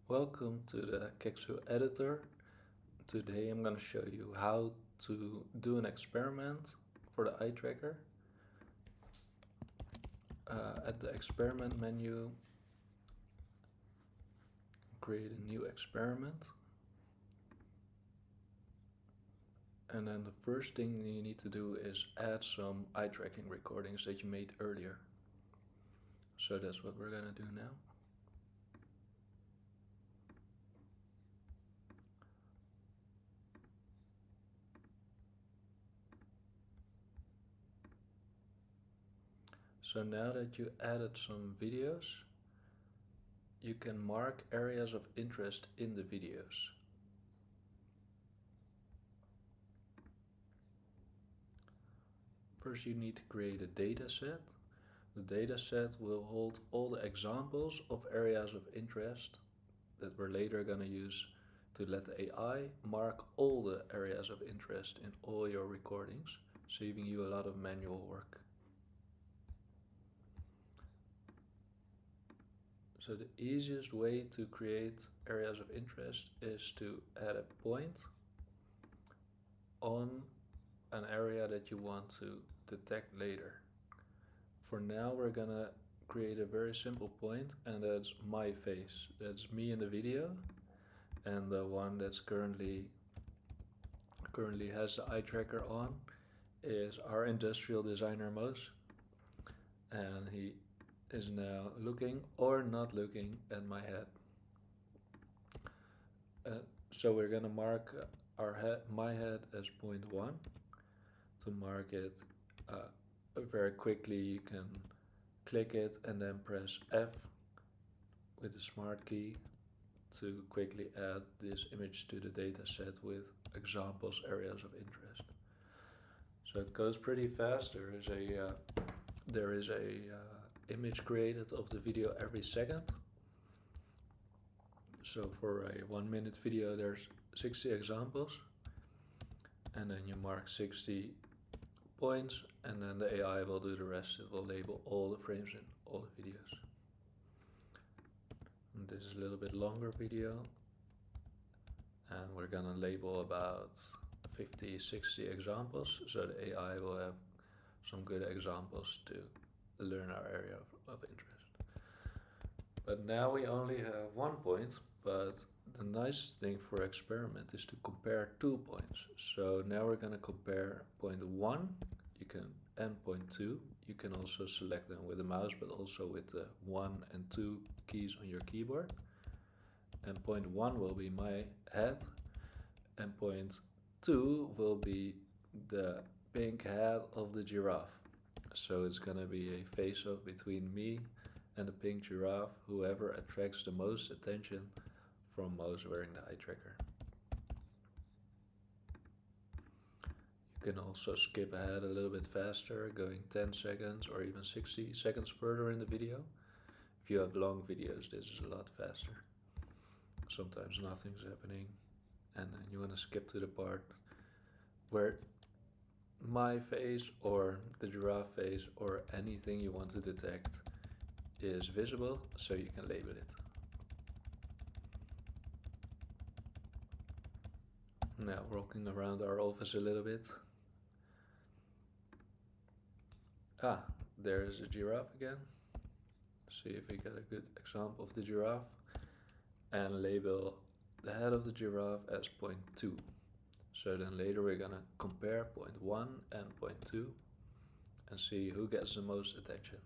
Welcome to the Kexxu editor. Today I'm going to show you how to do an experiment for the eye tracker. At the experiment menu, create a new experiment. And then the first thing you need to do is add some eye tracking recordings that you made earlier. So that's what we're going to do now. So now that you added some videos, you can mark areas of interest in the videos. First you need to create a data set. The data set will hold all the examples of areas of interest that we're later going to use to let the AI mark all the areas of interest in all your recordings, saving you a lot of manual work. So the easiest way to create areas of interest is to add a point on an area that you want to detect later. For now we're gonna create a very simple point, and that's my face. That's me in the video, and the one that's currently has the eye tracker on is our industrial designer Moos, and he is now looking or not looking at my head. So we're gonna mark my head as point 1. To mark it very quickly, you can click it and then press F with the smart key to quickly add this image to the data set with examples, areas of interest. So it goes pretty fast. There is a image created of the video every second. So for a 1-minute video there's 60 examples, and then you mark 60 points, and then the AI will do the rest. It will label all the frames in all the videos. And this is a little bit longer video, and we're gonna label about 50-60 examples, so the AI will have some good examples to learn our area of interest. But now we only have 1 point, but the nicest thing for experiment is to compare 2 points. So now we're going to compare point 1 and point 2. You can also select them with the mouse, but also with the 1 and 2 keys on your keyboard. And point 1 will be my head, and point 2 will be the pink head of the giraffe. So it's going to be a face-off between me and the pink giraffe, whoever attracts the most attention from Moos wearing the eye tracker. You can also skip ahead a little bit faster, going 10 seconds or even 60 seconds further in the video. If you have long videos, this is a lot faster. Sometimes nothing's happening, and then you want to skip to the part where my face or the giraffe face or anything you want to detect is visible, so you can label it. Now walking around our office a little bit. There's a giraffe again. See if we get a good example of the giraffe, and label the head of the giraffe as point 2. So then later we're gonna compare point 1 and point 2 and see who gets the most attention.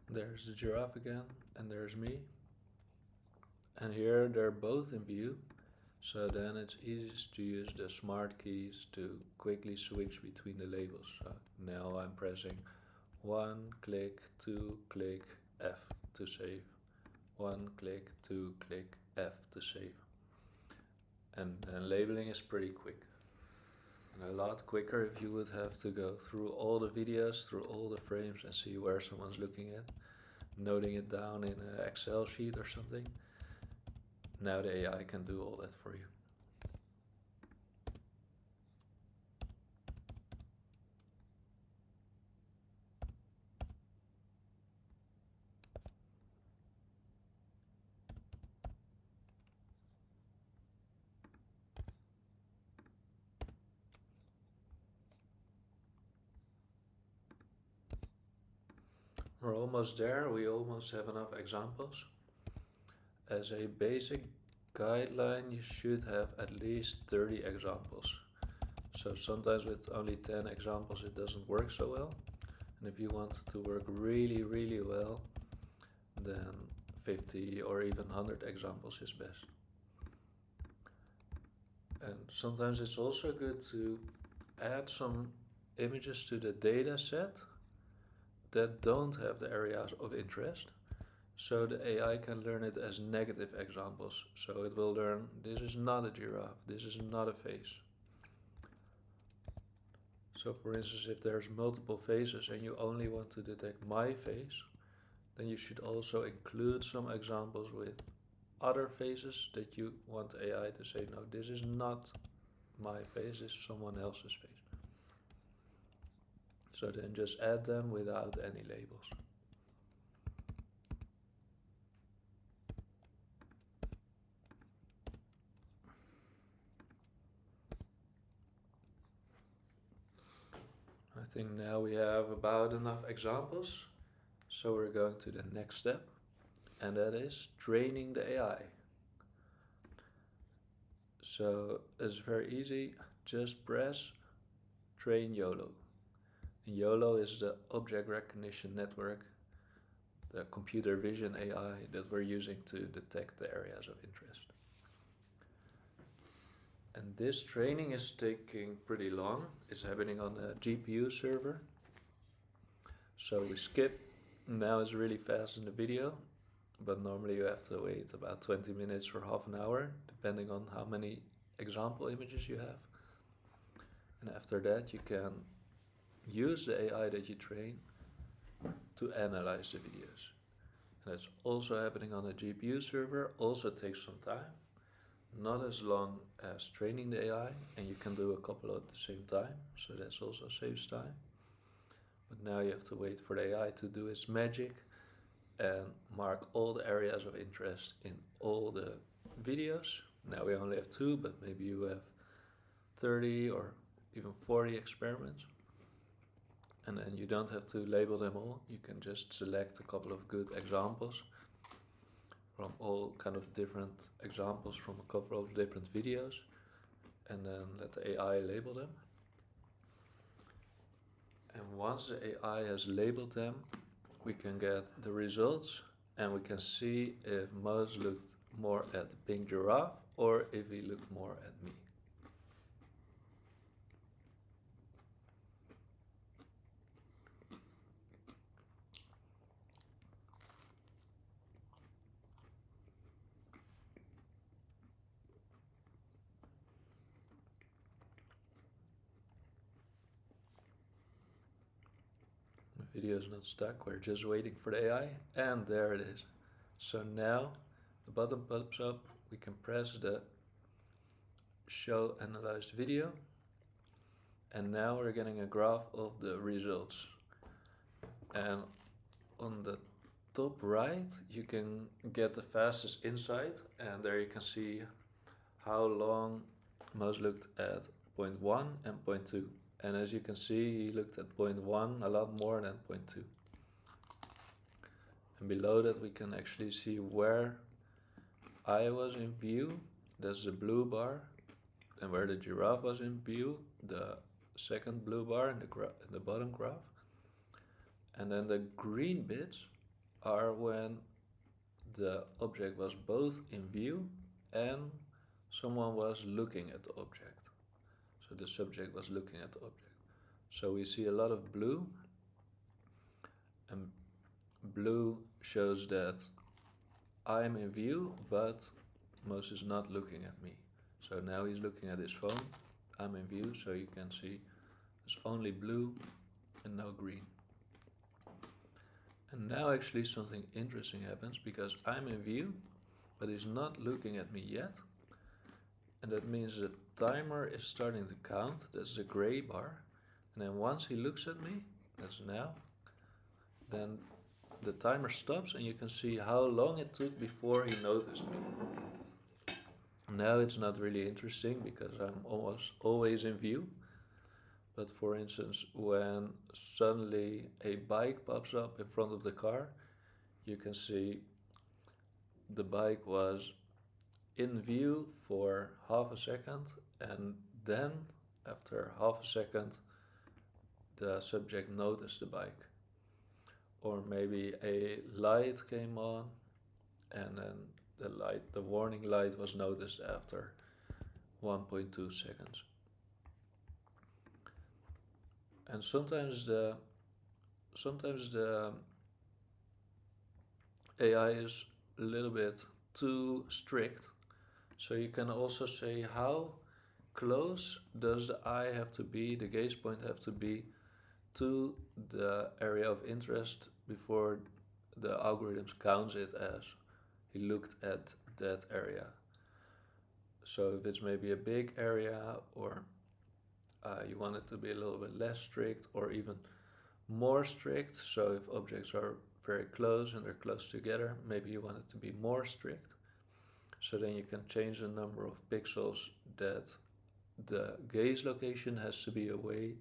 There's the giraffe again, and there's me. And here they're both in view, so then it's easiest to use the smart keys to quickly switch between the labels. So now I'm pressing 1, click, 2, click, F to save. 1, click, 2, click, F to save. And then labeling is pretty quick. And a lot quicker if you would have to go through all the videos, through all the frames and see where someone's looking at, noting it down in an Excel sheet or something. Now the AI can do all that for you. We're almost there, we almost have enough examples. As a basic guideline, you should have at least 30 examples. So sometimes with only 10 examples it doesn't work so well. And if you want to work really, really well, then 50 or even 100 examples is best. And sometimes it's also good to add some images to the data set that don't have the areas of interest, so the AI can learn it as negative examples. So it will learn, this is not a giraffe, this is not a face. So for instance, if there's multiple faces and you only want to detect my face, then you should also include some examples with other faces that you want AI to say, no, this is not my face, this is someone else's face. So then just add them without any labels. I think now we have about enough examples, so we're going to the next step, and that is training the AI. So it's very easy, just press train YOLO. And YOLO is the object recognition network, the computer vision AI that we're using to detect the areas of interest. And this training is taking pretty long. It's happening on a GPU server. So we skip. Now it's really fast in the video, but normally you have to wait about 20 minutes or half an hour, depending on how many example images you have. And after that you can use the AI that you train to analyze the videos. And that's also happening on a GPU server, also takes some time. Not as long as training the AI, and you can do a couple at the same time, so that's also saves time. But now you have to wait for the AI to do its magic and mark all the areas of interest in all the videos. Now we only have 2, but maybe you have 30 or even 40 experiments. And then you don't have to label them all, you can just select a couple of good examples from all kind of different examples from a couple of different videos, and then let the AI label them. And once the AI has labeled them, we can get the results, and we can see if Mose looked more at the pink giraffe or if he looked more at me. The video is not stuck, we're just waiting for the AI, and there it is. So now the button pops up, we can press the show analyzed video, and now we're getting a graph of the results. And on the top right you can get the fastest insight, and there you can see how long Mose looked at point 1 and point 2. And as you can see, he looked at point 1 a lot more than point 2. And below that we can actually see where I was in view, that's the blue bar, and where the giraffe was in view, the second blue bar in the bottom graph. And then the green bits are when the object was both in view and someone was looking at the object. So the subject was looking at the object. So we see a lot of blue, and blue shows that I'm in view, but Mose is not looking at me. So now he's looking at his phone, I'm in view, so you can see there's only blue and no green. And now actually something interesting happens, because I'm in view, but he's not looking at me yet. And that means the timer is starting to count. That's the gray bar. And then once he looks at me, that's now, then the timer stops and you can see how long it took before he noticed me. Now it's not really interesting because I'm almost always in view. But for instance, when suddenly a bike pops up in front of the car, you can see the bike was in view for half a second, and then after half a second the subject noticed the bike. Or maybe a light came on and then the warning light was noticed after 1.2 seconds. And sometimes the AI is a little bit too strict. So you can also say, how close does the eye have to be, the gaze point have to be to the area of interest before the algorithms counts it as he looked at that area. So if it's maybe a big area, or you want it to be a little bit less strict or even more strict, so if objects are very close and they're close together, maybe you want it to be more strict. So then you can change the number of pixels that the gaze location has to be away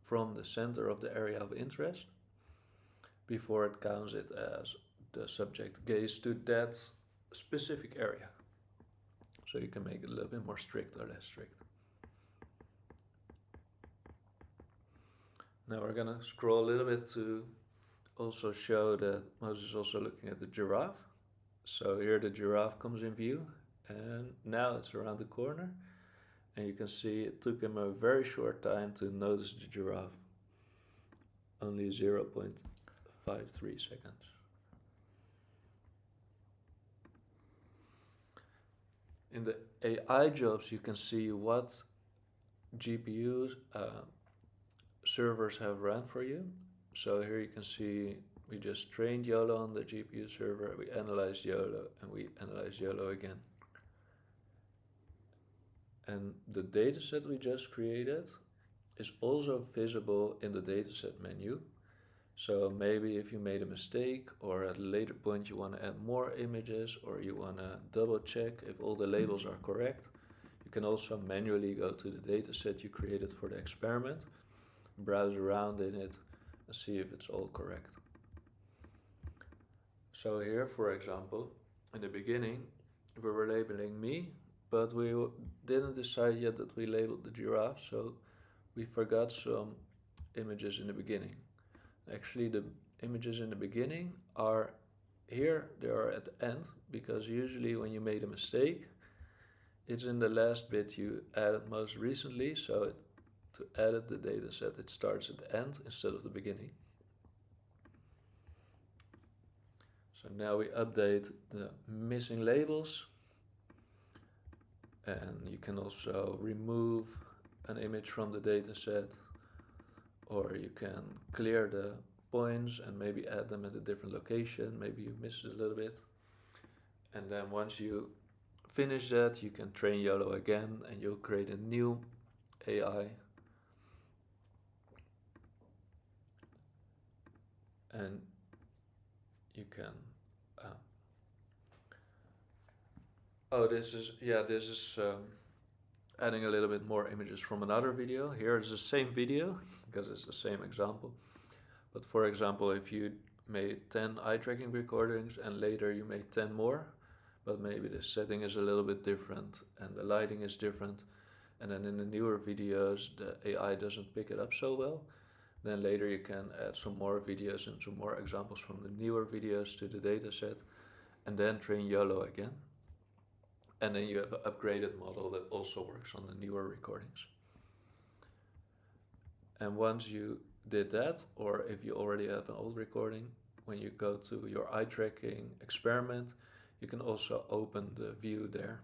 from the center of the area of interest before it counts it as the subject gazed to that specific area. So you can make it a little bit more strict or less strict. Now we're gonna scroll a little bit to also show that Moses is also looking at the giraffe. So here the giraffe comes in view, and now it's around the corner, and you can see it took him a very short time to notice the giraffe. Only 0.53 seconds. In the AI jobs, you can see what GPUs servers have run for you. So here you can see we just trained YOLO on the GPU server, we analyzed YOLO, and we analyzed YOLO again. And the dataset we just created is also visible in the dataset menu. So maybe if you made a mistake, or at a later point you want to add more images, or you want to double check if all the labels are correct, you can also manually go to the dataset you created for the experiment, browse around in it, and see if it's all correct. So here, for example, in the beginning we were labeling me, but we didn't decide yet that we labeled the giraffe, so we forgot some images in the beginning. Actually, the images in the beginning are here, they are at the end, because usually when you made a mistake, it's in the last bit you added most recently, so to edit the dataset it starts at the end instead of the beginning. So now we update the missing labels, and you can also remove an image from the dataset, or you can clear the points and maybe add them at a different location. Maybe you missed it a little bit. And then once you finish that, you can train YOLO again and you'll create a new AI. And you can this is adding a little bit more images from another video. Here is the same video because it's the same example. But for example, if you made 10 eye tracking recordings and later you made 10 more, but maybe the setting is a little bit different and the lighting is different, and then in the newer videos the AI doesn't pick it up so well, then later you can add some more videos and some more examples from the newer videos to the dataset, and then train YOLO again. And then you have an upgraded model that also works on the newer recordings. And once you did that, or if you already have an old recording, when you go to your eye tracking experiment, you can also open the view there